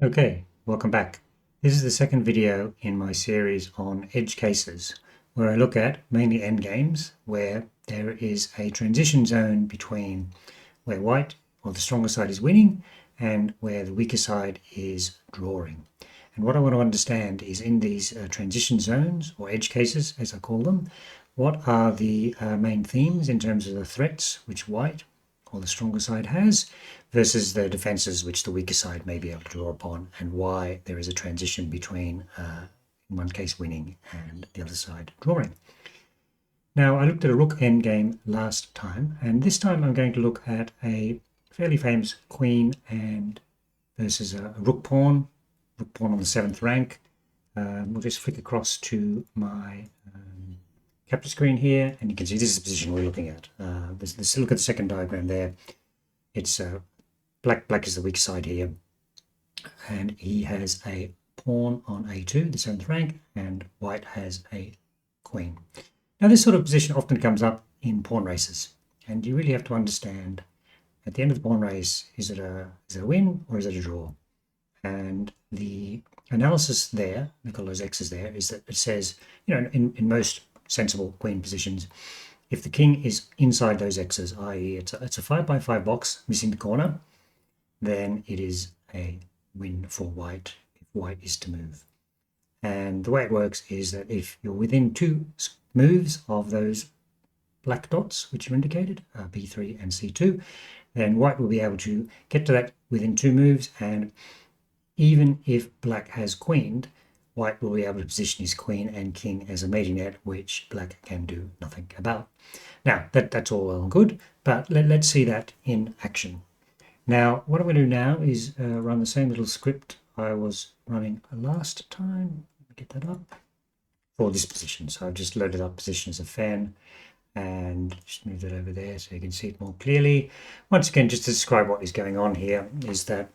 Okay, welcome back. This is the second video in my series on edge cases, where I look at mainly endgames where there is a transition zone between where white or the stronger side is winning and where the weaker side is drawing. And what I want to understand is in these transition zones, or edge cases as I call them, what are the main themes in terms of the threats which white or the stronger side has versus the defenses which the weaker side may be able to draw upon, and why there is a transition between, in one case, winning and the other side drawing. Now, I looked at a rook endgame last time, and this time I'm going to look at a fairly famous queen and versus a rook pawn on the 7th rank. We'll just flick across to my capture screen here, and you can see this is the position we're looking at. Let's look at the second diagram there. It's black is the weak side here, and he has a pawn on a2, the 7th rank, and white has a queen. Now, this sort of position often comes up in pawn races, and you really have to understand at the end of the pawn race, is it a win or is it a draw? And the analysis there, we call those X's there, is that it says, in most sensible queen positions, if the king is inside those X's, i.e. it's a 5x5 box missing the corner, then it is a win for white if white is to move. And the way it works is that if you're within 2 moves of those black dots, which are indicated, B3 and C2, then white will be able to get to that within 2 moves, and even if black has queened, white will be able to position his queen and king as a mating net, which black can do nothing about. Now, that's all well and good, but let's see that in action. Now, what I'm going to do now is run the same little script I was running last time. Let me get that up for this position. So I've just loaded up position as a fan and just moved it over there so you can see it more clearly. Once again, just to describe what is going on here is that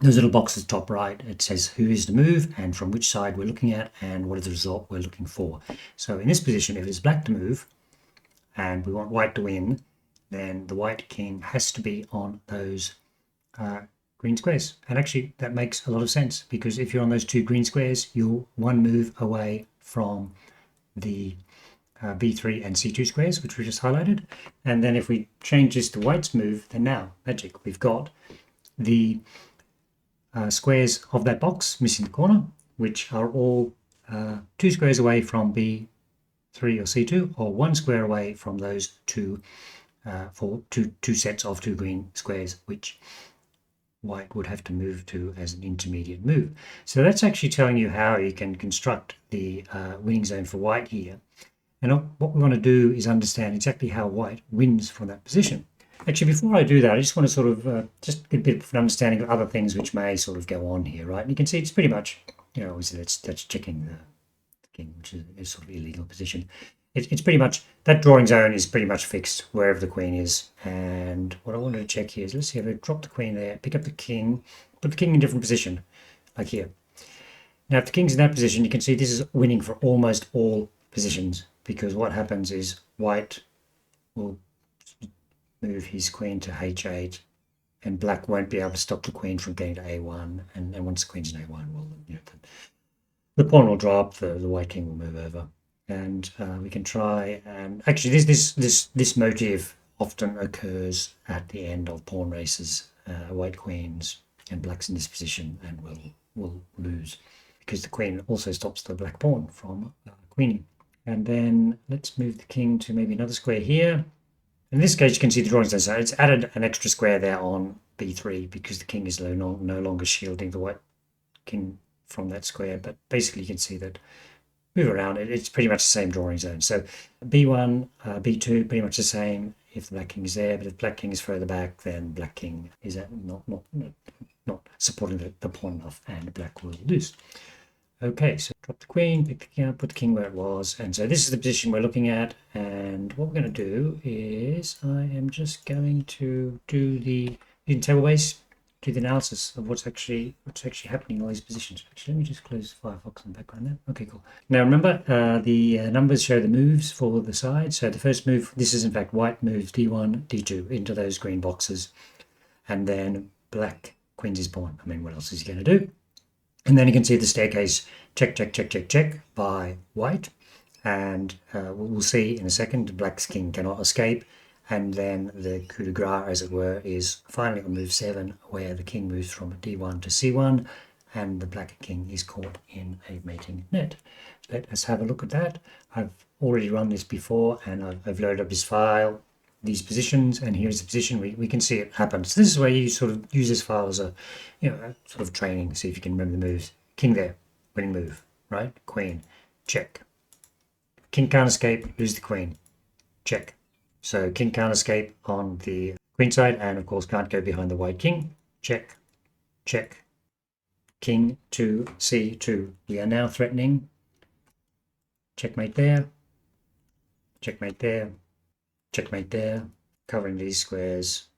those little boxes top right, it says who is the move and from which side we're looking at and what is the result we're looking for. So in this position, if it's black to move and we want white to win, then the white king has to be on those green squares. And actually that makes a lot of sense, because if you're on those 2 green squares, you're 1 move away from the B3 and C2 squares, which we just highlighted. And then if we change this to white's move, then now, magic, we've got the squares of that box missing the corner, which are all 2 squares away from B3 or C2, or 1 square away from those 2 for two sets of 2 green squares, which white would have to move to as an intermediate move. So that's actually telling you how you can construct the winning zone for white here. And what we want to do is understand exactly how white wins from that position. Actually, before I do that, I just want to sort of just get a bit of an understanding of other things which may sort of go on here, right? And you can see it's pretty much, obviously that's checking the king, which is a sort of illegal position. It's pretty much, that drawing zone is pretty much fixed wherever the queen is. And what I wanted to check here is, let's see if I drop the queen there, pick up the king, put the king in a different position, like here. Now, if the king's in that position, you can see this is winning for almost all positions, because what happens is white will move his queen to H8, and black won't be able to stop the queen from getting to A1. And once the queen's in A1, well, the pawn will drop, the white king will move over. And we can try, and actually this motif often occurs at the end of pawn races. White queens and black's in this position and will lose, because the queen also stops the black pawn from queening. And then let's move the king to maybe another square here. In this case, you can see the drawing zone. So it's added an extra square there on B3 because the king is no longer shielding the white king from that square. But basically, you can see that move around, it's pretty much the same drawing zone. So B1, B2, pretty much the same if the black king is there. But if black king is further back, then black king is not supporting the pawn enough, and black will lose. Okay, so drop the queen, pick the king up, put the king where it was. And so this is the position we're looking at. And what we're going to do is I am just going to do the using table base, do the analysis of what's actually happening in all these positions. Actually, let me just close Firefox in the background there. Okay, cool. Now remember, the numbers show the moves for the side. So the first move, this is in fact white moves D1, D2 into those green boxes. And then black queen's his pawn. I mean, what else is he going to do? And then you can see the staircase check, check, check, check, check by white. And we'll see in a second, black's king cannot escape. And then the coup de grace, as it were, is finally on move 7, where the king moves from d1 to c1, and the black king is caught in a mating net. Let us have a look at that. I've already run this before, and I've loaded up this file, these positions, and here's the position. We can see it happen. So this is where you sort of use this file as a, a sort of training, see if you can remember the moves. King there, winning move, right? Queen, check. King can't escape, lose the queen, check. So king can't escape on the queen side, and of course can't go behind the white king, check, check. King to c2. We are now threatening. Checkmate there, checkmate there, checkmate there, covering these squares.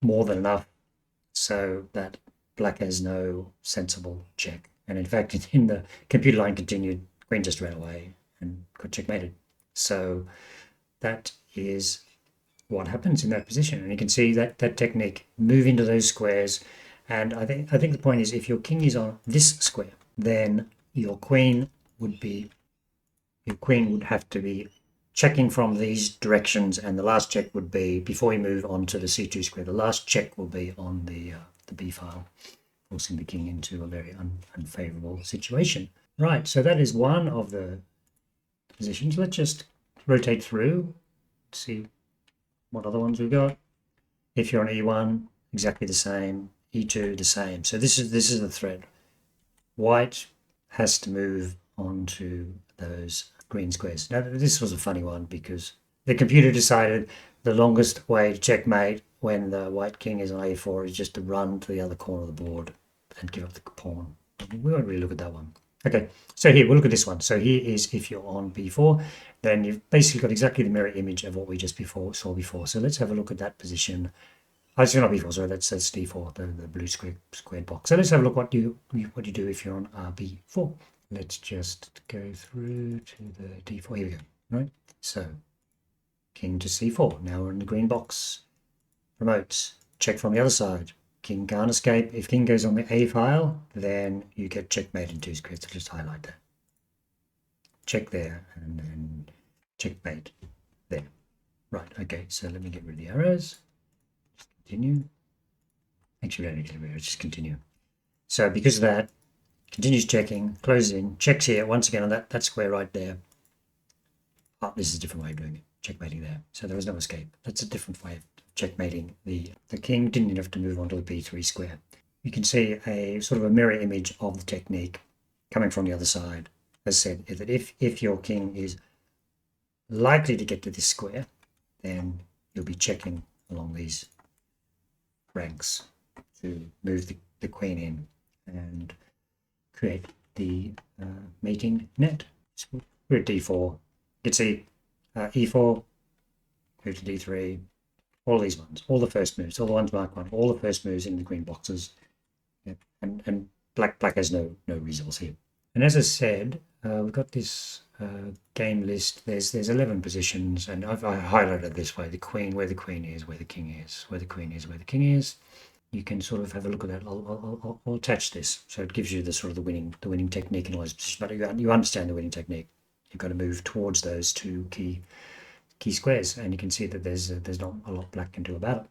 More than enough so that black has no sensible check. And in fact, in the computer line continued, queen just ran away and got checkmated. So that is what happens in that position. And you can see that technique, move into those squares. And I think the point is, if your king is on this square, then your queen would have to be checking from these directions, and the last check would be, before you move on to the c2 square, the last check will be on the b file, forcing the king into a very unfavorable situation. Right, so that is one of the positions. Let's just rotate through, see what other ones we've got. If you're on e1, exactly the same. e2, the same. So this is the thread. White has to move onto those green squares. Now, this was a funny one because the computer decided the longest way to checkmate when the white king is on a4 is just to run to the other corner of the board and give up the pawn. We won't really look at that one. Okay, so here, we'll look at this one. So here is, if you're on b4, then you've basically got exactly the mirror image of what we just saw before. So let's have a look at that position. Actually, not b4, sorry, that's d4, the blue squared box. So let's have a look what you do if you're on b4. Let's just go through to the d4. Here we go. Right. So king to c4. Now we're in the green box. Promotes. Check from the other side. King can't escape. If king goes on the a file, then you get checkmate in 2 squares. So just highlight that. Check there, and then checkmate there. Right. Okay. So let me get rid of the arrows. Just continue. Actually, we don't need to get rid of arrows. Just continue. So because of that, continues checking, closing, checks here once again on that square right there. Oh, this is a different way of doing it. Checkmating there. So there was no escape. That's a different way of checkmating. The king didn't have to move onto the b3 square. You can see a sort of a mirror image of the technique coming from the other side. As said, that if your king is likely to get to this square, then you'll be checking along these ranks to move the queen in and create the mating net. So we're at d4. You can see e4, move to d3, all these ones, all the first moves, all the ones marked 1, all the first moves in the green boxes. Yep. And black has no resource here. And as I said, we've got this game list. There's 11 positions, and I highlighted it this way: the queen, where the queen is, where the king is, where the queen is, where the king is. You can sort of have a look at that. I'll attach this, so it gives you the sort of the winning technique in all those positions. But you understand the winning technique. You've got to move towards those 2 key squares, and you can see that there's not a lot black can do about it.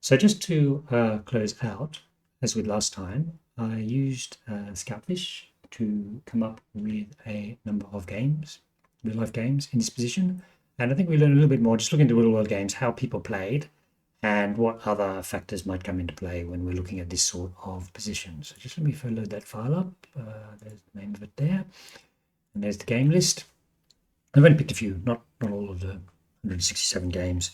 So just to close out, as with last time, I used Scoutfish to come up with a number of games, real-life games in this position, and I think we learned a little bit more just looking at real-world games, how people played, and what other factors might come into play when we're looking at this sort of position. So just let me load that file up. There's the name of it there, and there's the game list. I've only picked a few, not all of the 167 games.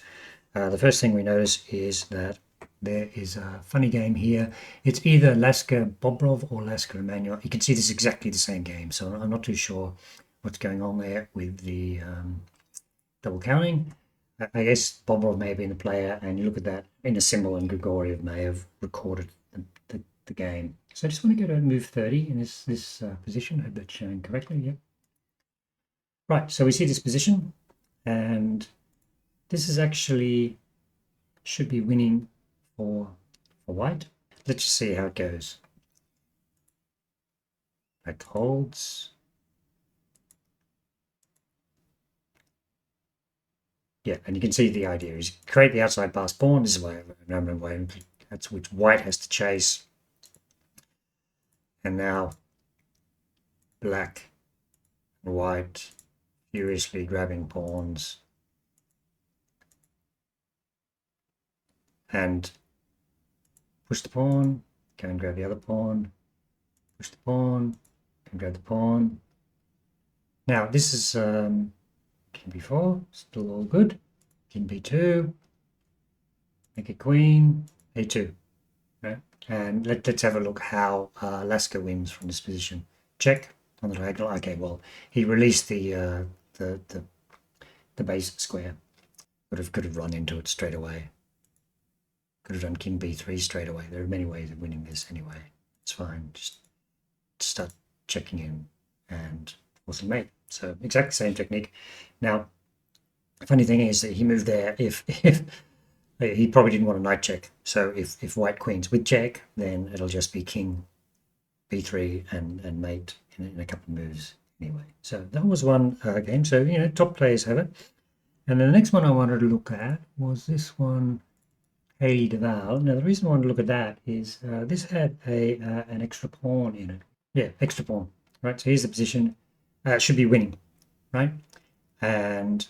The first thing we notice is that there is a funny game here. It's either Lasker Bobrov or Lasker Emmanuel. You can see this is exactly the same game, so I'm not too sure what's going on there with the double counting. I guess Bobrov may have been the player, and you look at that in a symbol, and Grigoriev may have recorded the game. So I just want to go to move 30 in this position. I hope that's showing correctly. Yep. Right, so we see this position, and this is actually should be winning for white. Let's just see how it goes. Black holds. Yeah, and you can see the idea is create the outside pass pawn. This is why that's which white has to chase. And now black and white furiously grabbing pawns. And push the pawn, go and grab the other pawn, push the pawn, go and grab the pawn. Now this is king b4, still all good. King b2, make a queen, a2. Right? And let's have a look how Lasker wins from this position. Check on the diagonal. Okay, well he released the base square. Could have run into it straight away. Could have done king b3 straight away. There are many ways of winning this anyway. It's fine. Just start checking in and awesome mate. So exactly the same technique. Now, the funny thing is that he moved there if he probably didn't want a knight check. So if white queens with check, then it'll just be king b3 and mate in a couple of moves anyway. So that was one game. So, you know, top players have it. And then the next one I wanted to look at was this one, Haley Deval. Now, the reason I wanted to look at that is this had an extra pawn in it. Yeah, extra pawn, right? So here's the position. Should be winning, right? And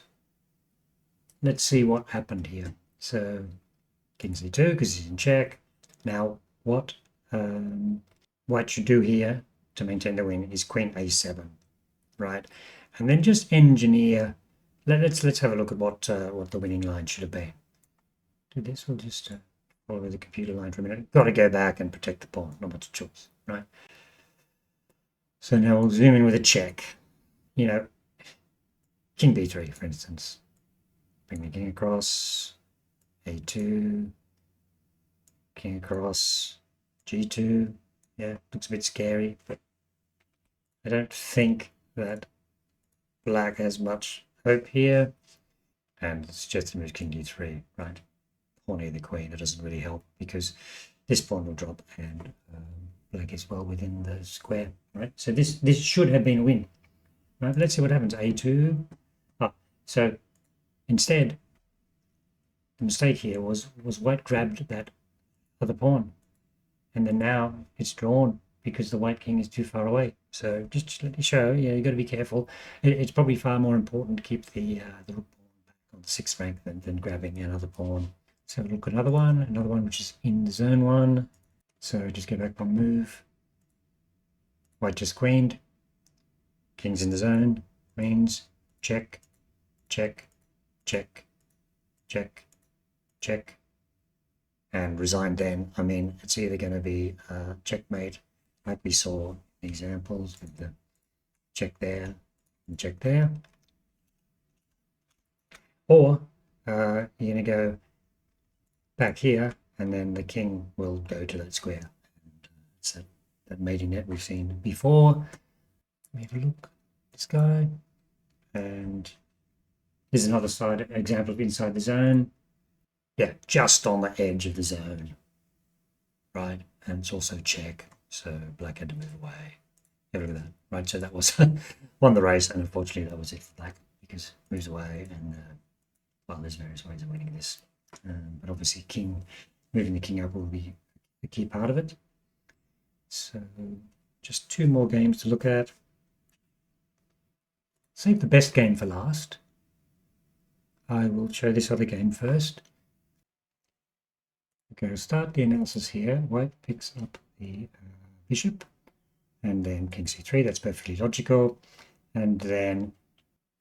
let's see what happened here. So king c2 because he's in check. Now, what white should do here to maintain the win is queen a7, right? And then just engineer. Let's have a look at what the winning line should have been. Do this. We'll just follow the computer line for a minute. Got to go back and protect the pawn. Not much choice, right? So now we'll zoom in with a check. You know, king b3, for instance. Bring the king across. a2. King across. g2. Yeah, looks a bit scary, but I don't think that black has much hope here. And it's just to move king d3, right? Pawn near the queen. It doesn't really help because this pawn will drop and black is well within the square, right? So this should have been a win, right? But let's see what happens. a2. So instead, the mistake here was white grabbed that other pawn, and then now it's drawn because the white king is too far away. So just let me show. Yeah, you got to be careful. It's probably far more important to keep the rook pawn back on the 6th rank than grabbing another pawn. So have a look at another one which is in the zone 1. So just go back one move. White just queened. King's in the zone. Means check, check, check, check, check. And resign then. I mean, it's either going to be checkmate, like we saw in the examples with the check there and check there. Or you're going to go back here, and then the king will go to that square. And, it's that mating net we've seen before. Let me have a look at this guy. And here's another side example of inside the zone. Yeah, just on the edge of the zone, right? And it's also check, so black had to move away. Yeah, look at that, right? So that was won the race, and unfortunately that was it for black because it moves away, and well, there's various ways of winning this. But obviously moving the king up will be a key part of it. So just 2 more games to look at. Save the best game for last. I will show this other game first. Okay, I'll start the analysis here. White picks up the bishop, and then king c3, that's perfectly logical. And then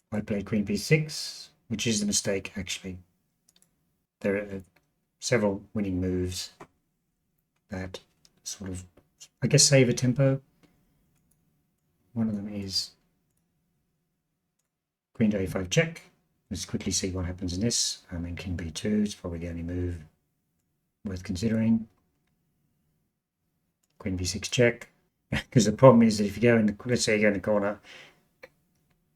white played queen b6, which is the mistake actually. There are several winning moves that sort of, I guess, save a tempo. One of them is queen to a5 check. Let's quickly see what happens in this. I mean, king b2 is probably the only move worth considering. Queen b6 check. Because the problem is that if you go in the, let's say you go in the corner,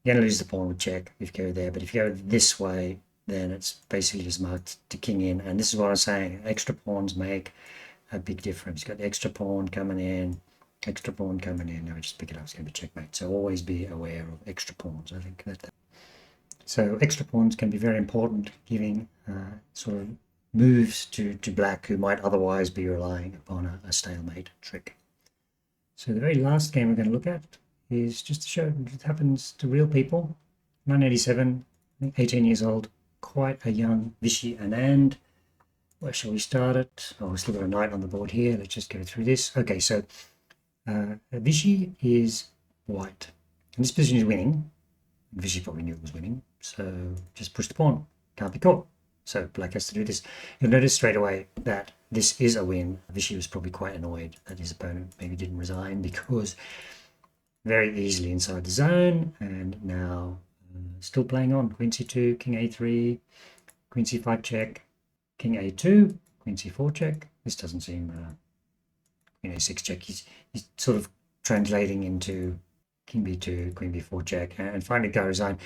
you're going to lose the pawn with check if you go there. But if you go this way, then it's basically just marked to king in. And this is what I'm saying, extra pawns make a big difference. You've got the extra pawn coming in, extra pawn coming in. Now just pick it up, it's going to be checkmate. So always be aware of extra pawns. I think that. So extra pawns can be very important, giving sort of moves to black who might otherwise be relying upon a stalemate trick. So the very last game we're going to look at is just to show it happens to real people. 1987, I think 18 years old, quite a young Vishy Anand. Where shall we start it? Oh, we've still got a knight on the board here. Let's just go through this. Okay, so Vishy is white. And this position is winning. Vishy probably knew it was winning, so just push the pawn. Can't be caught. So black has to do this. You'll notice straight away that this is a win. Vishy was probably quite annoyed that his opponent maybe didn't resign, because very easily inside the zone, and now still playing on. Queen c2, king a3, queen c5 check, king a2, queen c4 check. This doesn't seem queen a6 check. He's sort of translating into king b2, queen b4 check, and finally go resign.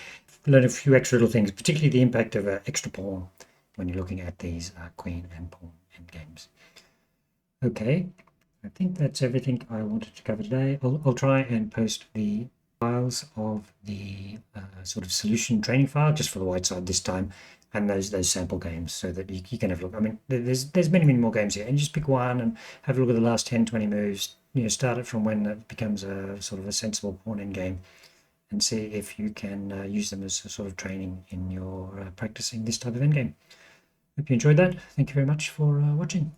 Learn a few extra little things, particularly the impact of an extra pawn when you're looking at these queen and pawn endgames. Okay, I think that's everything I wanted to cover today. I'll try and post the files of the sort of solution training file just for the white side this time, and those sample games, so that you can have a look. I mean, there's many more games here, and you just pick one and have a look at the last 10-20 moves. You know, start it from when it becomes a sort of a sensible pawn end game, and see if you can use them as a sort of training in your practicing this type of endgame. Hope you enjoyed that. Thank you very much for watching.